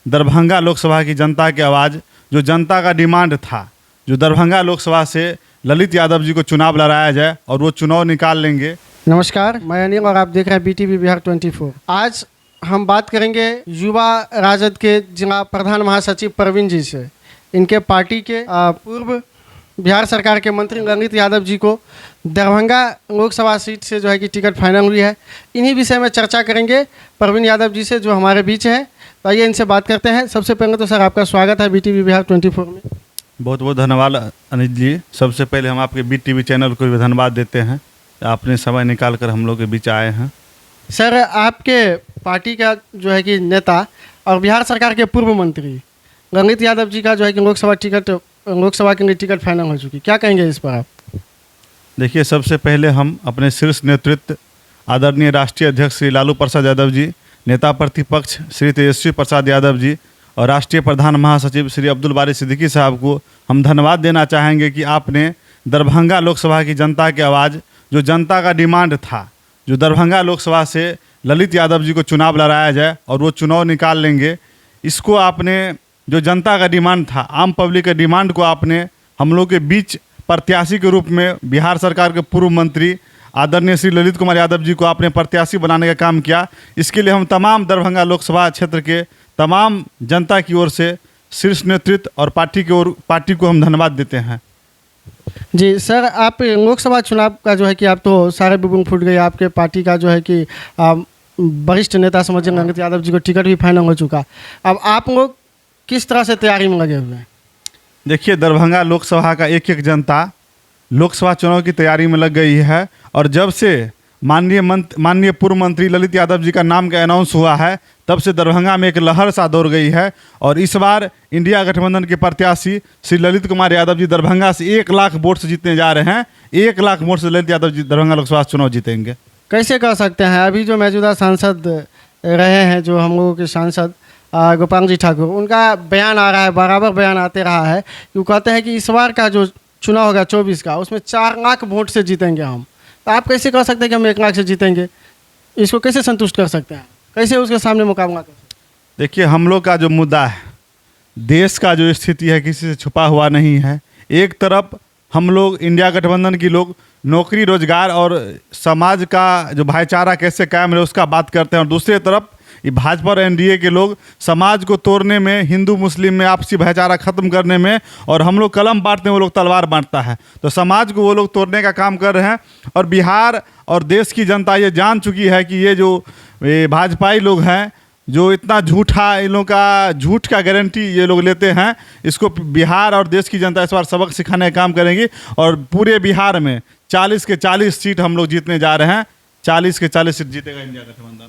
दरभंगा लोकसभा की जनता की आवाज़, जो जनता का डिमांड था, जो दरभंगा लोकसभा से ललित यादव जी को चुनाव लड़ाया जाए और वो चुनाव निकाल लेंगे। नमस्कार, मैं अनिल और आप देख रहे हैं BTV बिहार 24। आज हम बात करेंगे युवा राजद के जिला प्रधान महासचिव प्रवीण जी से। इनके पार्टी के पूर्व बिहार सरकार के मंत्री ललित यादव जी को दरभंगा लोकसभा सीट से जो है कि टिकट फाइनल हुई है। इन्हीं विषय में चर्चा करेंगे प्रवीण यादव जी से, जो हमारे बीच हैं। तो आइए इनसे बात करते हैं। सबसे पहले तो सर आपका स्वागत है BTV बिहार 24 में। बहुत बहुत धन्यवाद अनिल जी। सबसे पहले हम आपके BTV चैनल को भी धन्यवाद देते हैं, आपने समय निकाल कर हम लोग के बीच आए हैं। सर, आपके पार्टी का जो है कि नेता और बिहार सरकार के पूर्व मंत्री ललित यादव जी का जो है कि लोकसभा के लिए टिकट फाइनल हो चुकी, क्या कहेंगे इस पर आप? देखिए, सबसे पहले हम अपने शीर्ष नेतृत्व आदरणीय राष्ट्रीय अध्यक्ष श्री लालू प्रसाद यादव जी, नेता प्रतिपक्ष श्री तेजस्वी प्रसाद यादव जी और राष्ट्रीय प्रधान महासचिव श्री अब्दुल बारी सिद्दीकी साहब को हम धन्यवाद देना चाहेंगे कि आपने दरभंगा लोकसभा की जनता की आवाज़, जो जनता का डिमांड था, जो दरभंगा लोकसभा से ललित यादव जी को चुनाव लड़ाया जाए और वो चुनाव निकाल लेंगे, इसको आपने, जो जनता का डिमांड था, आम पब्लिक के डिमांड को आपने हम लोग के बीच प्रत्याशी के रूप में बिहार सरकार के पूर्व मंत्री आदरणीय श्री ललित कुमार यादव जी को आपने प्रत्याशी बनाने का काम किया। इसके लिए हम तमाम दरभंगा लोकसभा क्षेत्र के तमाम जनता की ओर से शीर्ष नेतृत्व और पार्टी को हम धन्यवाद देते हैं। जी सर, आप लोकसभा चुनाव का जो है कि आप तो सारे बुबुंग फूट गए। आपके पार्टी का जो है कि वरिष्ठ नेता समझिए ललित यादव जी को टिकट भी फाइनल हो चुका। अब आप लोग किस तरह से तैयारी में लगे हुए हैं? देखिए, दरभंगा लोकसभा का एक जनता लोकसभा चुनाव की तैयारी में लग गई है और जब से माननीय पूर्व मंत्री ललित यादव जी का नाम का अनाउंस हुआ है, तब से दरभंगा में एक लहर सा दौड़ गई है। और इस बार इंडिया गठबंधन के प्रत्याशी श्री ललित कुमार यादव जी दरभंगा से 1 लाख वोट से जीतने जा रहे हैं। 1 लाख वोट से ललित यादव जी दरभंगा लोकसभा चुनाव जीतेंगे। कैसे कह सकते हैं? अभी जो मौजूदा सांसद रहे हैं, जो हम लोगों के सांसद गोपाल जी ठाकुर, उनका बयान आ रहा है, बराबर बयान आते रहा है कि वो कहते हैं कि इस बार का जो चुनाव होगा 24 का, उसमें 4 लाख वोट से जीतेंगे हम। तो आप कैसे कह सकते हैं कि हम 1 लाख से जीतेंगे? इसको कैसे संतुष्ट कर सकते हैं? कैसे उसके सामने मुकाबला कर सकते हैं? देखिए, हम लोग का जो मुद्दा है, देश का जो स्थिति है, किसी से छुपा हुआ नहीं है। एक तरफ हम लोग इंडिया गठबंधन की लोग नौकरी, रोजगार और समाज का जो भाईचारा कैसे कायम रहे उसका बात करते हैं, और दूसरी तरफ ये भाजपा और NDA के लोग समाज को तोड़ने में, हिंदू मुस्लिम में आपसी भाईचारा खत्म करने में, और हम लोग कलम बांटते हैं, वो लोग तलवार बांटता है। तो समाज को वो लोग तोड़ने का काम कर रहे हैं। और बिहार और देश की जनता ये जान चुकी है कि ये जो भाजपाई लोग हैं, जो इतना झूठा, इन लोगों का झूठ का गारंटी ये लोग लेते हैं, इसको बिहार और देश की जनता इस बार सबक सिखाने का काम करेंगी। और पूरे बिहार में 40 के 40 सीट हम लोग जीतने जा रहे हैं। 40 के 40 सीट जीतेगा इंडिया गठबंधन।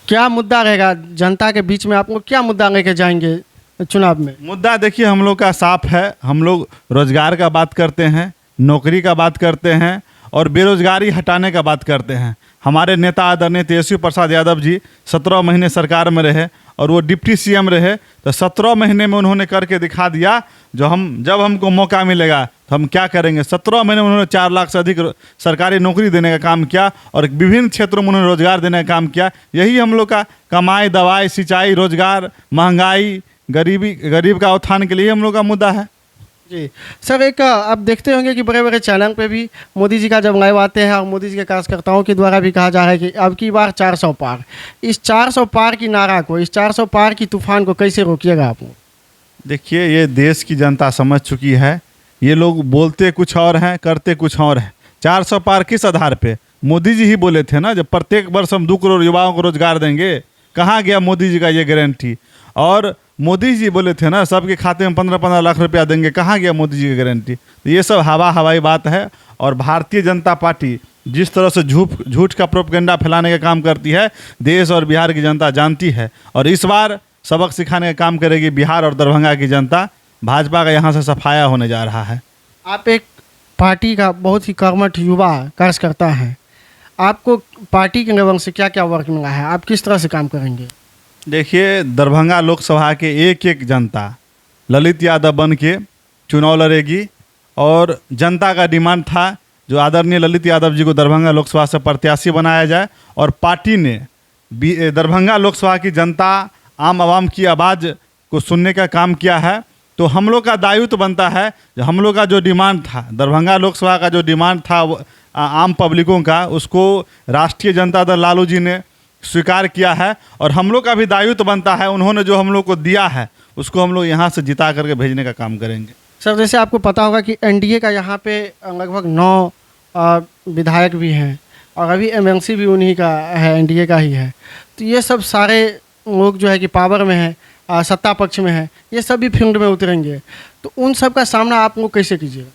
क्या मुद्दा रहेगा जनता के बीच में? आप लोग क्या मुद्दा लेके जाएंगे चुनाव में? मुद्दा देखिए, हम लोग का साफ है। हम लोग रोजगार का बात करते हैं, नौकरी का बात करते हैं और बेरोजगारी हटाने का बात करते हैं। हमारे नेता आदरणीय तेजस्वी प्रसाद यादव जी 17 महीने सरकार में रहे और वो डिप्टी CM रहे, तो 17 महीने में उन्होंने करके दिखा दिया। जब हमको मौका मिलेगा तो हम क्या करेंगे। 17 महीने में उन्होंने 4 लाख से अधिक सरकारी नौकरी देने का काम किया और विभिन्न क्षेत्रों में उन्होंने रोजगार देने का काम किया। यही हम लोग का कमाई, दवाई, सिंचाई, रोजगार, महंगाई, गरीब का उत्थान के लिए हम लोग का मुद्दा है। जी सर, एक आप देखते होंगे कि बड़े बड़े चैनल पे भी मोदी जी का जब लाइव आते हैं और मोदी जी के कार्यकर्ताओं के द्वारा भी कहा जा रहा है कि अब की बार 400 पार। इस 400 पार की नारा को, इस 400 पार की तूफान को कैसे रोकिएगा आप? देखिए, ये देश की जनता समझ चुकी है। ये लोग बोलते कुछ और हैं, करते कुछ और हैं। 400 पार किस आधार पे? मोदी जी ही बोले थे ना, जब प्रत्येक वर्ष हम 2 करोड़ युवाओं को रोजगार देंगे। कहाँ गया मोदी जी का ये गारंटी? और मोदी जी बोले थे ना, सबके खाते में 15-15 लाख रुपया देंगे। कहाँ गया मोदी जी की गारंटी? तो ये सब हवाई बात है। और भारतीय जनता पार्टी जिस तरह से झूठ का प्रोपेगेंडा फैलाने का काम करती है, देश और बिहार की जनता जानती है। और इस बार सबक सिखाने का काम करेगी बिहार और दरभंगा की जनता। भाजपा का यहाँ से सफाया होने जा रहा है। आप एक पार्टी का बहुत ही कर्मठ युवा कार्यकर्ता हैं। आपको पार्टी के लेवल से क्या क्या वर्क मिला है? आप किस तरह से काम करेंगे? देखिए, दरभंगा लोकसभा के एक जनता ललित यादव बन के चुनाव लड़ेगी और जनता का डिमांड था जो आदरणीय ललित यादव जी को दरभंगा लोकसभा से प्रत्याशी बनाया जाए। और पार्टी ने दरभंगा लोकसभा की जनता, आम आवाम की आवाज़ को सुनने का काम किया है। तो हम लोग का दायित्व बनता है, हम लोग का जो डिमांड था, दरभंगा लोकसभा का जो डिमांड था आम पब्लिकों का, उसको राष्ट्रीय जनता दल लालू जी ने स्वीकार किया है। और हम लोग का भी दायित्व बनता है, उन्होंने जो हम लोग को दिया है उसको हम लोग यहाँ से जिता करके भेजने का काम करेंगे। सर, जैसे आपको पता होगा कि एनडीए का यहाँ पे लगभग 9 विधायक भी हैं और अभी एमएनसी भी उन्हीं का है, एनडीए का ही है। तो ये सब सारे लोग जो है कि पावर में है, सत्ता पक्ष में है, ये सब भी फील्ड में उतरेंगे। तो उन सब का सामना आप लोग कैसे कीजिएगा?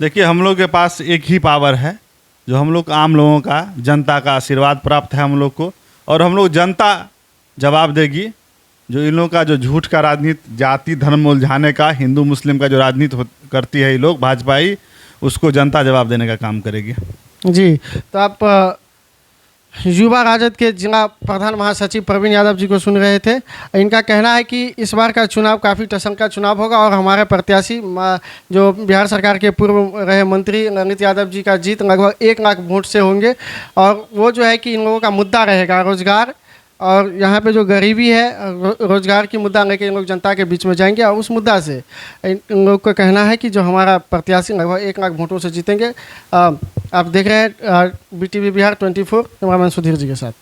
देखिए, हम लोग के पास एक ही पावर है, जो हम लोग आम लोगों का, जनता का आशीर्वाद प्राप्त है हम लोग को, और हम लोग जनता जवाब देगी। जो इन लोगों का जो झूठ का राजनीति, जाति धर्म उलझाने का, हिंदू मुस्लिम का जो राजनीति करती है ये लोग भाजपाई, उसको जनता जवाब देने का काम करेगी। जी, तो आप युवा राजद के जिला प्रधान महासचिव प्रवीण यादव जी को सुन रहे थे। इनका कहना है कि इस बार का चुनाव काफ़ी टसन का चुनाव होगा और हमारे प्रत्याशी जो बिहार सरकार के पूर्व रहे मंत्री ललित यादव जी का जीत लगभग 1 लाख वोट से होंगे। और वो जो है कि इन लोगों का मुद्दा रहेगा रोजगार, और यहाँ पे जो गरीबी है, रोजगार की मुद्दा लेके इन लोग जनता के बीच में जाएंगे। और उस मुद्दा से इन लोग का कहना है कि जो हमारा प्रत्याशी लगभग 1 लाख वोटों से जीतेंगे। आप देख रहे हैं BTV बिहार 24, कैमरामैन सुधीर जी के साथ।